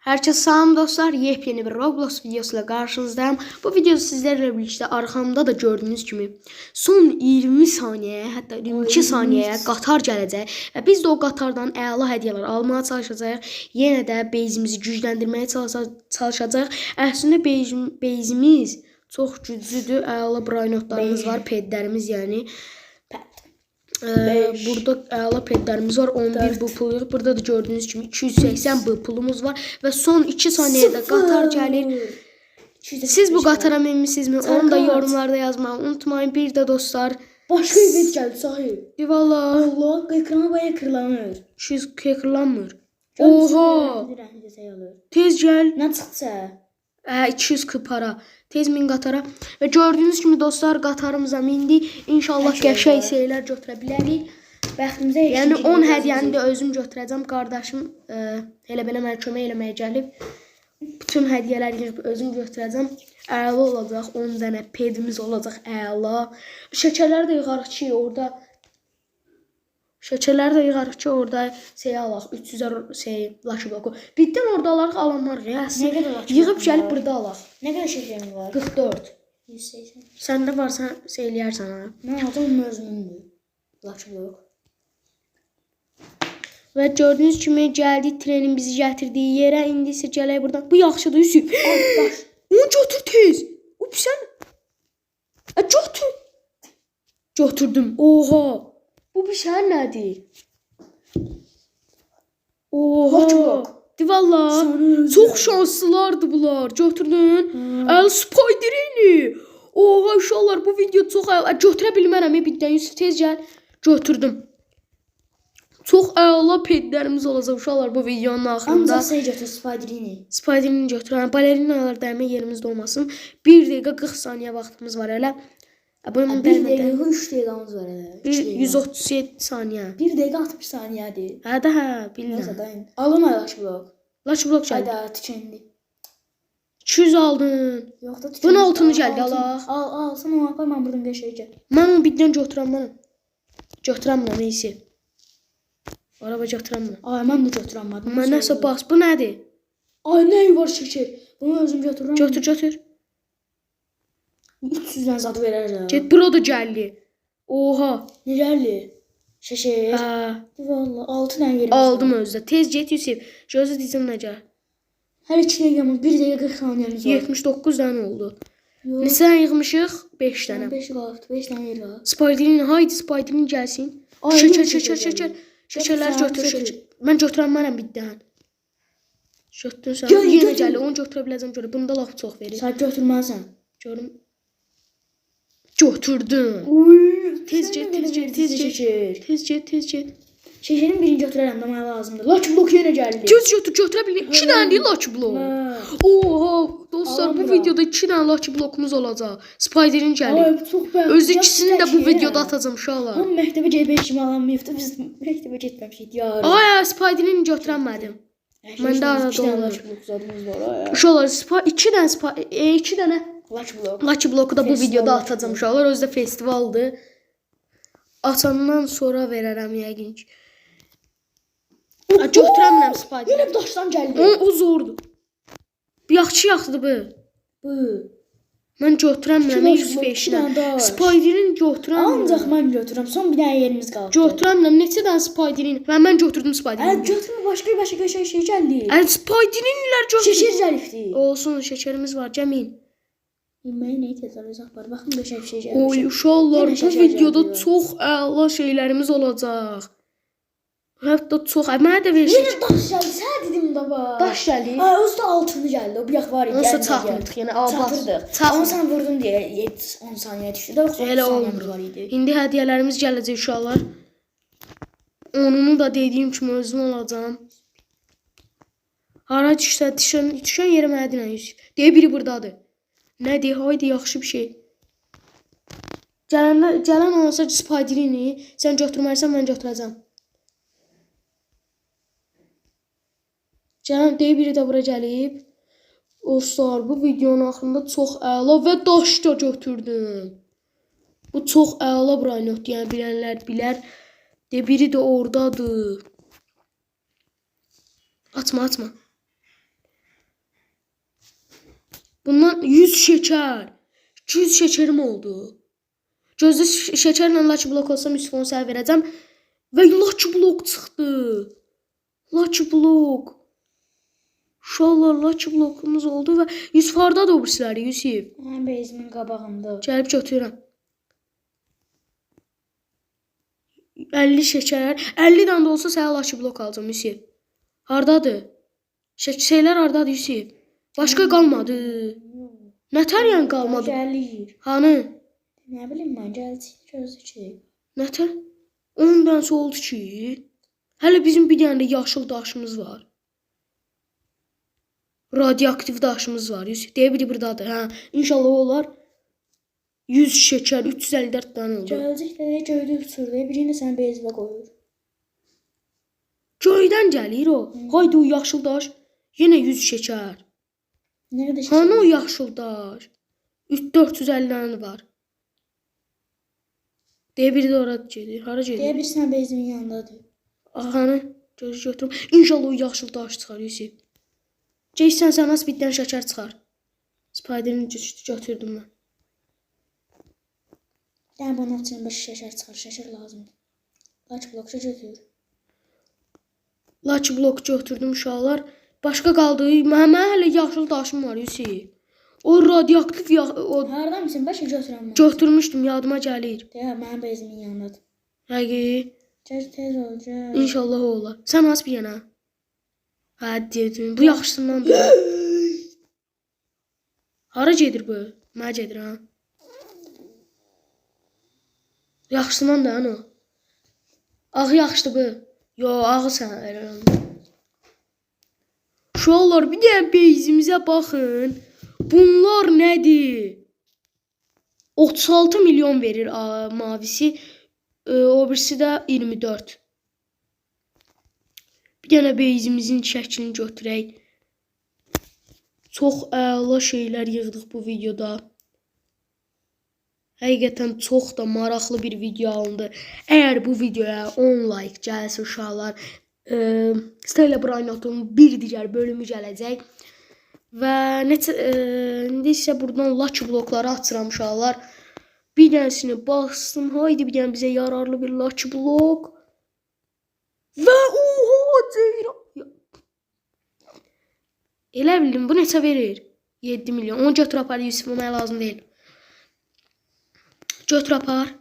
Herkese selam dostlar. Yepyeni bir Roblox videosuyla karşınızdayım. Bu videoda sizlerle birlikte arkamda da gördüğünüz gibi son 20 saniye, hatta 22 saniyeye qatar gələcək. Və biz də o qatardan əla hədiyyələr almaya çalışacağıq. Yenə də base'imizi gücləndirməyə çalışacağıq. Əslində base'imiz çox güclüdür. Əla brainotlarımız var, pedlərimiz yəni. Burada əla pedlərimiz var. 11 bu pul. Burada da gördüğünüz kimi 280 bu pulumuz var. Və son 2 saniyədə qatar gəlir. Siz bu qatara minmisinizmi? Onu da yorumlarda yazmayı unutmayın. Bir də dostlar. Başka event gəldi sahib. Valla. Allah, ekrana baya kırılanır. 200 kırılanmır. Oha. Tez gəl. Ne çıxsa? 240 para. Tez min qatara. Və gördüyünüz kimi dostlar qatarımıza mindik. İnşallah qəşəng şeylər götürə bilərik. Bəxtimizə heç Yəni 10 hədiyyəni də özüm götürəcəm. Qardaşım elə belə mənə kömək eləməyə gəlib. Bütün hədiyyələri yığıb özüm götürəcəm. Əla olacaq. 10 dənə pedimiz olacaq. Əla. Şəkərləri də yığarıq ki, orada Şəkərləri də yığarıq ki, orada şey alaq. 300 şey Lucky Block. Bitdən orada alarıq, alanlar rəsmi. Yığıb gəlib burada alaq. Ne kadar şekerim var? 44. 180. Səndə varsa şey eləyərsən ha. Ben adam özümündür. Lucky Block. Və gördüyünüz kimi gəldik, trenin bizi gətirdiyi yerə. İndi isə gələk buradan. Bu yaxşıdır, Yusuf. Onu götür tez. O sən. Götür. Götürdüm. Oha. Bu bir şey nədir? Oha. Lucky Block. Valla. Çox şanslılardı bunlar. Götürdün. Əl Spiderini. Oha uşaqlar, bu video çox əla. Götürə bilmərəm. Birdən Yusuf tez gəl. Götürdüm. Çox əla pedlərimiz olacaq uşaqlar bu videonun axırında. Ancaq şey götür Spiderini. Spiderini götürən. Balerinalar dəymə yerimizdə olmasın. 1 dəqiqə 40 saniyə vaxtımız var hələ. Bunun 1 dəqiqə 3 dəqiqəmiz var hələ. 137 saniyə. 1 dəqiqə 60 saniyədir. Hə də bilmirəm. Neyse dayın. Alın Lucky Block. Lucky Block gəldi. Hayda tükendi. 200 aldın. Yok da tükendi. Bunun altını gəldi Allah. Al sen onu apar ben buradan geçeceğim. Mən onu birdən götürəm mənəm. Götürəm mən neyse. Araba götürəm mən. Ay mən də götürəmədim. Mən nəsə bas. Bu nədir? Ay nə var şeker. Bunu özüm götürürəm. Götür. 300'den zat verərəm. Get bura da gəldi. Oha. Necəli? Şeker. Hə. Vallahi 6 dənə yerim. Aldım özdə. Tez get Yusuf. Gözü dizim necə? Hər 2 dəqiqəmiz 1 dəqiqə 40 saniyəmiz var. 79 dənə oldu. Yox. Neçə dənə yığmışıq? 5 dənə. 5 qaldı. 5 dənə yer var. Spiderin, haydi Spiderin gəlsin. Ay, Şəkər. Şəkərlər götür. Mən götürənmərəm birdən. Götürsən. Gel, Yenə götür. gəlir. Onu götürə biləcəm görə. Bunda laf çox verir. Sən götürməzsən. Görüm. Götürdüm. Uy, Tez get. şeker. Tez get. Şekerin birini götürərəm də mənə lazımdır. Lucky Block yenə gəldi. Götürə bilir. 2 dənə deyil Lucky Block. Oha, dostlar bu videoda 2 dənə Lucky Block'umuz olacaq. Spiderin gəlir. Ay çox bəxtli. Öz ikisini də bu videoda atacağım uşaqlar. Amma məktəbə GB kimi alanmayıbdı. Biz məktəbə getməmişik yar. Ay, Spiderini götürənmədim. Məndə arada olur. Lucky Block zadımız var. Uşaqlar 2 dənə Lucky Block. Lucky Block'u da bu Festival videoda Lucky atacağım Block. uşaqlar. Özdə festivaldır. Atandan sonra verərəm yəqin ki. Götürəmirəm Spiderini. Yenə daşdan gəldi. O zordur. Yaxşıdır bu. Bu. Mən götürəmirəm İki Yusuf Lucky eşinə. Block, iki dənə daş. Spiderin götürəmirəm. Ancaq mən götürürəm. Son bir dənə yerimiz qaldı. Götürəmirəm. Neçə dənə Spiderin? Mən götürdüm Spiderini. Götürmə başqa şey gəldi. Spiderinlər götür. Şeker zərifdir. Olsun, şəkərimiz var, Cəmin. Yeməyi nə tezarızaq var. Baxın qəşəng bir şey gəlmiş. Oy uşaqlar, Yenə bu şəkər videoda gəldi. çox əla şeylərimiz olacaq. Hətta çox. Mənə də versin. Yenə daş gəldi. Sən dedim də bax. Daş gəldi. Ay, özü də altını gəldi. O bir yax var idi. Onsuz çatmırdıq yenə. Çatırdıq. Amma sən vurdun deyə 10 saniyə düşdü. Yoxsa Elə 10 olmur. saniyəmiz var idi. İndi hədiyyələrimiz gələcək uşaqlar. Onunu da dediyim kimi özüm alacağam. Hara düşən yerə mənə deyən Yusuf. Deyə biri buradadır. Nədir? Haydi yaxşı bir şey. Gələn olsa Spiderini sən götürmərsən mən götürəcəm. Gələn deyə biri də bura gəlib. Dostlar bu videonun axırında çox əla və daş da götürdüm. Bu çox əla brainot yəni bilənlər bilər. De biri də oradadır. Atma. Bundan 100 şeker. 200 şekerim oldu. Gözdə şekerlə Lucky Block olsam 100 fon sənə verəcəm. Və Lucky Block çıxdı. Lucky Block. Uşaqlar Lucky Block'umuz oldu və 100 fardadır o birisləri Yusif. Mən bezimin qabağında. Gəlib götürürəm. 50 şeker. 50 dənə də olsa sənə Lucky Block alacağım Yusif. Hardadır? Şeylər hardadır Yusif? Başqa qalmadı. Nətər yəni qalmadı? Gəlir. Hanı? Nə bilim mən gəldi gözü ki. Nətər? 10 dənə oldu ki. Hələ bizim bir dənə də yaşıl daşımız var. Radioaktiv daşımız var. Deyə biri buradadır. Hə, inşallah olar. 100 şeker, 354 dənə oldu. Gələcək də göydə uçurdu. Birini sən bezbə qoyur. Göydən gəlir o. Haydi o yaşıl daş. Yenə 100 şeker. Nə qədər Hanı o yaşıl daş? 450 dənə var. Deyə biri də orada gedir. Hara gedir? Deyə bir sən bezimin yanındadır. Ahanı gözü götürüm. İnşallah o yaşıl daş çıxar Yusuf. Geysən sən az bitdən şəkər çıxar. Spiderini götürdüm mən. Yəni bunun üçün bir şəkər çıxar. Şəkər lazımdır. Lucky Block götür. Lucky Block götürdüm uşaqlar. Başqa qaldı. Mənə hələ yaşıl daşım var Yusuf. O radioaktiv o Hardan mısın? Başa götürəm mən. götürmüşdüm, yadıma gəlir. Deyə mənim bezimin yanındadır. Həqiqi. Gəl tez ol, gəl. İnşallah o olar. Sən az bir yana. Hə dedim. Bu yaxşısındandır. Hara gedir bu? Mənə gedir ha. Yaxşısından da o. Ağı yaxşıdır bu. Yo, ağı sən verirəm. Uşaqlar bir də beyzimizə baxın. Bunlar nədir? 36 milyon verir mavisi. O birisi də 24. Bir dənə beyzimizin şəklini götürək. Çox əla şeylər yığdıq bu videoda. Həqiqətən çox da maraqlı bir video alındı. Əgər bu videoya 10 like gəlsə uşaqlar, Stella Brainot'un bir digər bölümü gələcək. Və indi isə buradan Lucky Block'ları açıram uşaqlar. Bir dənəsini bastım. Haydi bir dənə bizə yararlı bir Lucky Block. Və oha ceyran. Elə bildim bu neçə verir? 7 milyon. Onu götür apar Yusuf, mənə lazım deyil. Götür apar.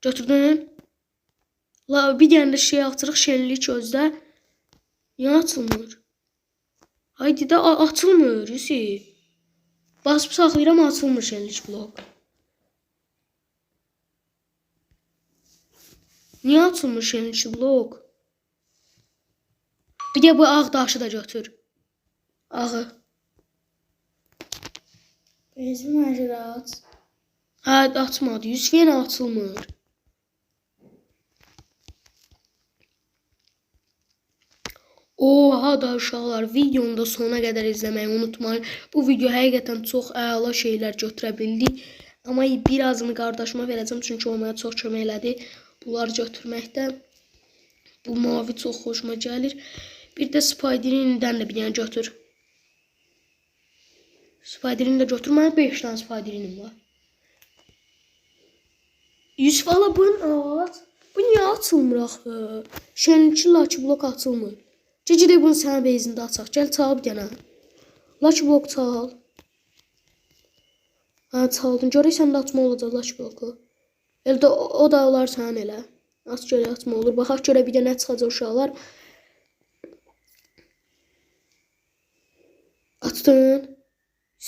Götürdün. Bir dənə də şey açırıq, şenlik gözdə. Niyə açılmır? Haydi də açılmır Yusuf. Basıb saxlayıram, açılmır şenlik blok. Niyə açılmır şenlik blok? Bir də bu ağ daşı da götür. Ağı. Bezimi məncə də aç. Hə, açmadı. Yusuf yenə açılmır. Oha da uşaqlar, videonu da sona qədər izləməyi unutmayın. Bu video həqiqətən çox əla şeylər götürə bildik. Amma birazını qardaşıma verəcəm, çünki o mənə çox kömək elədi bunları götürməkdə. Bu mavi çox xoşuma gəlir. Bir də Spiderinindən də bir dənə götür. Spiderini də götür. Mənim 5 dənə Spiderinim var. Yusuf ala bunu aç. Bu niyə açılmır axı? Şenlikçi Lucky Block açılmır. Cici de bunu sənə bezində açaq. Gəl çal bir dənə. Lucky Block çal. Hə, çaldın. Görək sən də açma olacaq Lucky Block'u. Elə də o da olar sənin elə. Az görə açma olur. Baxaq görə bir dənə çıxacaq uşaqlar. Açdın.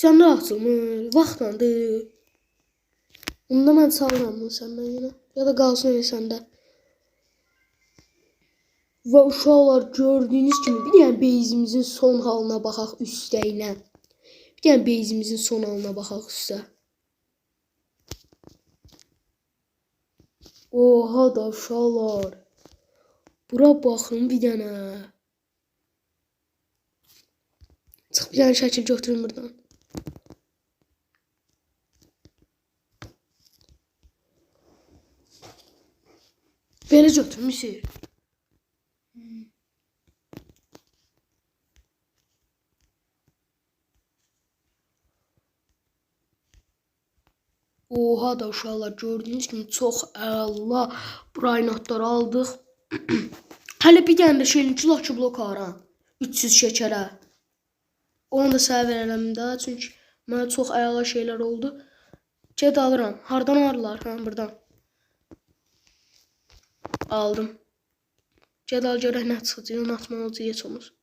Sən də açılmır. Vaxtlandır. Onda mən çalıram bunu səndən yenə. Ya da qalsın elə səndə. Və uşaqlar gördüyünüz kimi bir dənə beyzimizin son halına baxaq üstə ilə. Bir dənə beyzimizin son halına baxaq üstə. Oha da uşaqlar. Bura baxın bir dənə. Çıx bir dənə şəkil götürün buradan. Belə götürmüşsün. Oha da uşaqlar gördüyünüz kimi çox əla brainotlar aldıq. Hələ bir dənə də şeyinki Lucky Block aram. 300 şəkərə. Onu da sənə verərəm də, çünki mənə çox əla şeylər oldu. Ged alıram. Hardan alırlar? Hə, buradan. Aldım. Ged al görək nə çıxacaq, nə atmalıcı geçomuz.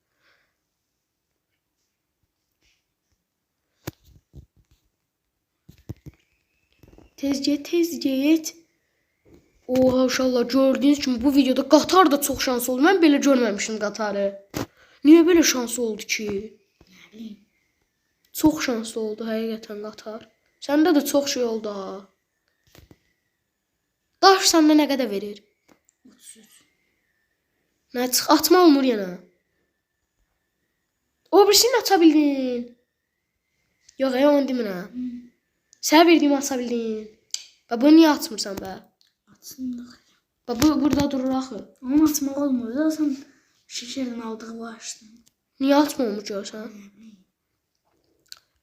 Tez get, tez get. Oha uşaqlar gördüyünüz kimi bu videoda Qatar da çox şanslı oldu. Mən belə görməmişdim Qatarı. Niyə belə şanslı oldu ki? Nə bilim. Çox şanslı oldu həqiqətən Qatar. Səndə də çox şey oldu ha. Daş səndə nə qədər verir? 33. Nə çıx atma olmur yenə. O birisini ata bildin. Yox, onu demirəm. Sən verdiyimi ata bildin. Və bunu niyə atmırsan bə? Atsın da. Və bu burada durur axı. Onu atmaq olmur. Zaten şişərin aldığı başdı. Niyə atmamış görsən?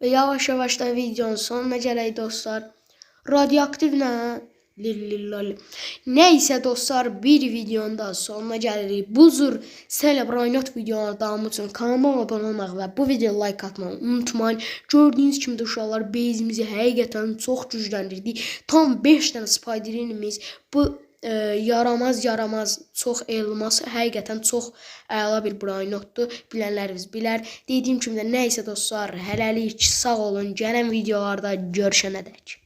Və yavaş-yavaş da videonun sonuna gələk dostlar. Radioaktiv nə? Nəysə dostlar, bir videonun da sonuna gəlirik. Bu cür Celebraynot videoları davamı üçün kanalıma abunə olmaq və bu videoya like atmağı unutmayın. Gördüyünüz kimi də uşaqlar bezimizi həqiqətən çox gücləndirdik. Tam 5 dənə spiderimiz bu yaramaz çox elmas, həqiqətən çox əla bir brainotdur. Bilənləriniz bilər. Dediyim kimi də nəysə dostlar, hələlik sağ olun. Gələn videolarda görüşənədək.